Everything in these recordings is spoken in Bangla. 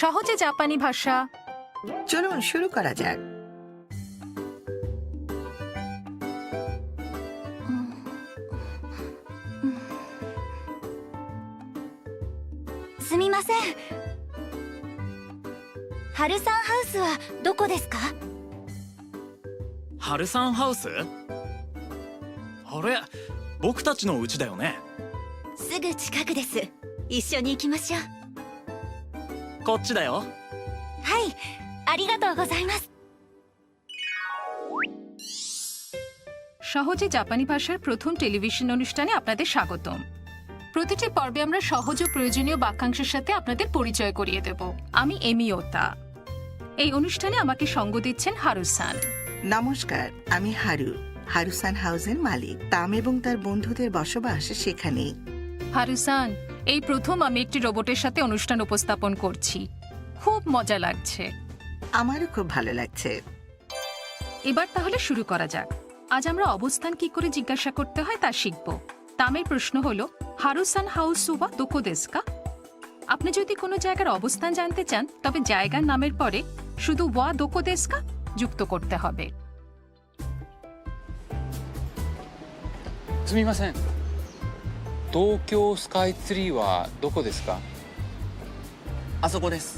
সহজে জাপানি ভাষা। চলুন শুরু করা যাক।すみません。ハルサンハウスはどこですか？ハルサンハウス？あれ、僕たちの家だよね。すぐ近くです。一緒に行きましょう。こっちだよ。はい、ありがとうございます。 সহজে জাপানি ভাষার প্রথম টেলিভিশন অনুষ্ঠানে আপনাদের স্বাগতম। প্রতিটি পর্বে আমরা সহজ ও প্রয়োজনীয় বাক্যাংশের সাথে আপনাদের পরিচয় করিয়ে দেব। আমি এমি ওতা। এই অনুষ্ঠানে আমাকে সঙ্গ দিচ্ছেন হারুসান। নমস্কার, আমি হারু, হারুসান হাউসের মালিক। তাম এবং তার বন্ধুদের বসবাস সেখানেই। হারুসান, এই প্রথম আমি একটি রোবটের সাথে অনুষ্ঠান উপস্থাপন করছি। খুব মজা লাগছে। আমারও খুব ভালো লাগছে। এবার তাহলে শুরু করা যাক। আজ আমরা অবস্থান কি করে জিজ্ঞাসা করতে হয় তা শিখব। তামের প্রশ্ন হলো, হারুসান হাউস ওয়া দোকো দেসু কা? আপনি যদি কোনো জায়গার অবস্থান জানতে চান তবে জায়গার নামের পরে শুধু ওয়া দোকো দেসু কা যুক্ত করতে হবে। すみません、東京スカイツリーはどこですか？あそこです。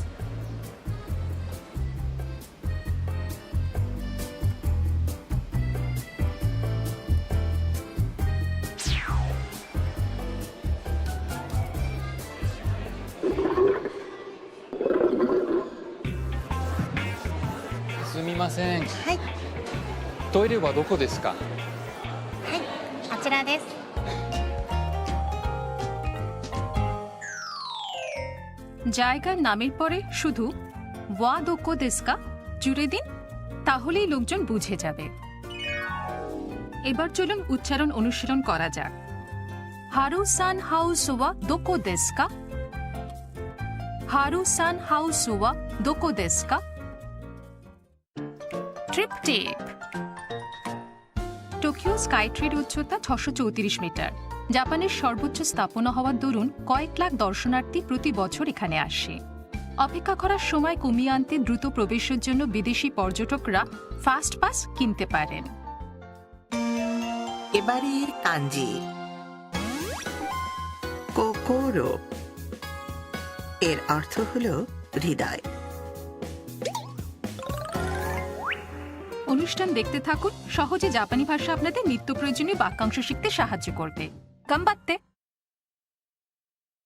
すみません、はい、トイレはどこですか？はい、あちらです。 জায়গার নামের পরে শুধু ওয়া দোকো দেসু কা জুড়ে দিন, তাহলেই লোকজন বুঝে যাবে। এবার চলুন উচ্চারণ অনুশীলন করা যাক। হারুসান হাউস ওয়া দোকো দেসু কা? হারুসান হাউস ওয়া দোকো দেসু কা? ট্রিপটিক। টোকিও স্কাইট্রির উচ্চতা 634 মিটার। জাপানের সর্বোচ্চ স্থাপনা হওয়ার দরুন কয়েক লাখ দর্শনার্থী প্রতি বছর এখানে আসে। অপেক্ষা করার সময় কমিয়ে আনতে দ্রুত প্রবেশের জন্য বিদেশি পর্যটকরা ফাস্ট পাস কিনতে পারেন। এবারের কাঞ্জি কোকোরো, এর অর্থ হলো হৃদয়। অনুষ্ঠান দেখতে থাকুন। সহজে জাপানি ভাষা আপনাদের নিত্য প্রয়োজনীয় বাক্যাংশ শিখতে সাহায্য করবে। গাম্বাত্তে।